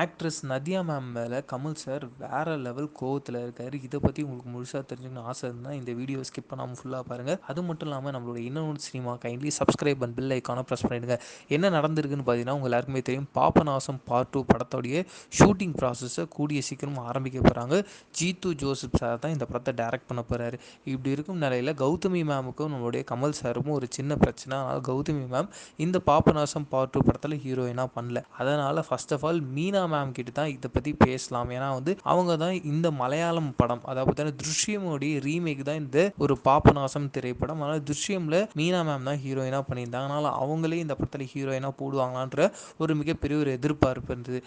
Actress Nadiya ma'am மேலே Kamal sir வேற level கோவத்தில் இருக்காரு. இதை பற்றி உங்களுக்கு முழுசாக தெரிஞ்சுக்கணும் ஆசை இருந்தால் இந்த வீடியோ ஸ்கிப் பண்ணாமல் ஃபுல்லாக பாருங்கள். அது மட்டும் இல்லாமல் நம்மளோட இன்னொன்று cinema kindly subscribe and bell ஐக்கானை ப்ரெஸ் பண்ணிடுங்க. என்ன நடந்திருக்குன்னு பார்த்தீங்கன்னா உங்கள் எல்லாருக்குமே தெரியும். பாபநாசம் பார்ட் 2 படத்தோடைய ஷூட்டிங் ப்ராசஸை கூடிய சீக்கிரம் ஆரம்பிக்க போகிறாங்க. ஜீத்து ஜோசப் சார் தான் இந்த படத்தை டைரக்ட் பண்ண போகிறாரு. இப்படி இருக்கும் நிலையில் கௌதமி மேமுக்கும் நம்மளுடைய கமல் சாருக்கும் ஒரு சின்ன பிரச்சனை. அதனால் கௌதமி மேம் இந்த பாபநாசம் பார்ட் 2 படத்தில் ஹீரோயினாக பண்ணல. அதனால் first of all Meena ma'am கிட்ட தான் இதை பற்றி பேசலாம். ஏன்னா அவங்க தான் இந்த மலையாளம் படம், அதாவது திருஷ்யமோடைய ரீமேக் தான் இந்த ஒரு பாபநாசம் திரைப்படம். அதனால் திருஷ்யமில் மீனா மேம் தான் ஹீரோயினாக பண்ணியிருந்தாங்க. அதனால் அவங்களே இந்த படத்தில் ஹீரோயினாக போடுவாங்களான்ற ஒரு மிகப்பெரிய ஒரு எதிர்பார்ப்பு இருந்தது.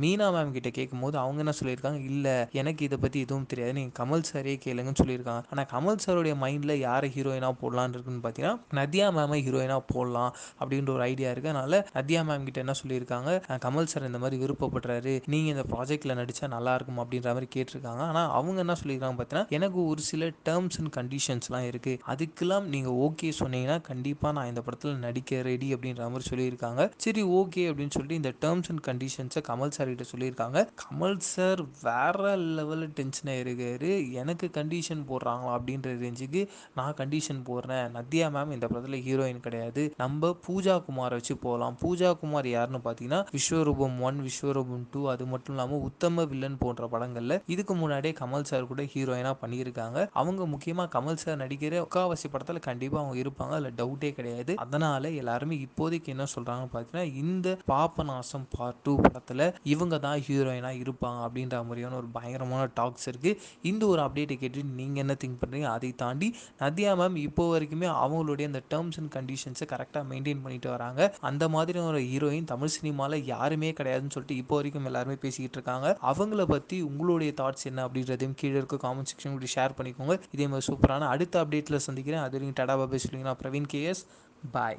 மீனா மேம் கிட்ட கேட்கும்போது அவங்க என்ன சொல்லியிருக்காங்க, இல்லை எனக்கு இதை பற்றி எதுவும் தெரியாது, நீங்கள் கமல் சாரே கேளுங்கன்னு சொல்லியிருக்காங்க. ஆனால் கமல் சாருடைய மைண்டில் யாரை ஹீரோயினாக போடலான்னு இருக்குன்னு பார்த்தீங்கன்னா நதியா மேமை ஹீரோயினாக போடலாம் அப்படின்ற ஒரு ஐடியா இருக்குது. அதனால் நதியா மேம் கிட்ட என்ன சொல்லியிருக்காங்க, கமல் சார் இந்த மாதிரி விருப்பப்படுறாரு, நீங்கள் இந்த ப்ராஜெக்டில் நடித்தா நல்லாயிருக்கும் அப்படின்ற மாதிரி கேட்டிருக்காங்க. ஆனால் அவங்க என்ன சொல்லியிருக்காங்க பார்த்தீங்கன்னா எனக்கு ஒரு சில டேர்ம்ஸ் அண்ட் கண்டிஷன்ஸ்லாம் இருக்குது, அதுக்கெல்லாம் நீங்கள் ஓகே சொன்னீங்கன்னா கண்டிப்பாக நான் இந்த படத்தில் நடிக்க ரெடி அப்படின்ற மாதிரி சொல்லியிருக்காங்க. சரி ஓகே அப்படின்னு சொல்லிட்டு இந்த டேர்ம்ஸ் அண்ட் கண்டிஷன்ஸை கமல் சார் கிட்ட சொல்லியிருக்காங்க. கமல் சார் வேற லெவலில் டென்ஷனாக இருக்காரு. எனக்கு கண்டிஷன் போடுறாங்களா அப்படின்ற ரேஞ்சுக்கு நான் கண்டிஷன் போடுறேன், நதியா மேம் இந்த படத்தில் ஹீரோயின் கிடையாது, நம்ம பூஜா குமாரை வச்சு போகலாம். பூஜா குமார் யாருன்னு பார்த்தீங்கன்னா விஸ்வரூபம் 1, விஸ்வரூபம் 2, அது மட்டும் இல்லாமல் உத்தம வில்லன் போன்ற படங்களில் இதுக்கு முன்னாடியே கமல் சார் கூட ஹீரோயினாக பண்ணியிருக்காங்க. அவங்க முக்கியமாக கமல் சார் நடிக்கிற முக்காவாசி படத்தில் கண்டிப்பாக அவங்க இருப்பாங்க, அதில் டவுட்டே கிடையாது. அதனால எல்லாருமே இப்போதைக்கு என்ன சொல்கிறாங்கன்னு பார்த்தீங்கன்னா இந்த பாபநாசம் பார்ட் 2 படத்தில் இவங்க தான் ஹீரோயினாக இருப்பாங்க அப்படின்ற மாதிரியான ஒரு பயங்கரமான டாக்ஸ் இருக்குது. இந்த ஒரு அப்டேட்டை கேட்டு நீங்கள் என்ன திங்க் பண்ணுறீங்க? அதை தாண்டி நதியா மேம் இப்போ வரைக்குமே அவங்களுடைய அந்த டேர்ம்ஸ் அண்ட் கண்டிஷன்ஸை கரெக்டாக மெயின்டைன் பண்ணிட்டு வராங்க. அந்த மாதிரி ஒரு ஹீரோயின் தமிழ் சினிமாவில் யாருமே கிடையாதுன்னு சொல்லிட்டு இப்போ வரைக்கும் எல்லாருமே பேசிக்கிட்டு இருக்காங்க. அவங்கள பற்றி உங்களுடைய தாட்ஸ் என்ன அப்படின்றதையும் கீழே இருக்க காமெண்ட் செக்ஷன் இப்படி ஷேர் பண்ணிக்கோங்க. இதே மாதிரி சூப்பரான அடுத்த அப்டேட்டில் சந்திக்கிறேன். அது வரைக்கும் டாடா பாய் சொல்லிங்கன்னா பிரவீன் கேஎஸ் பாய்.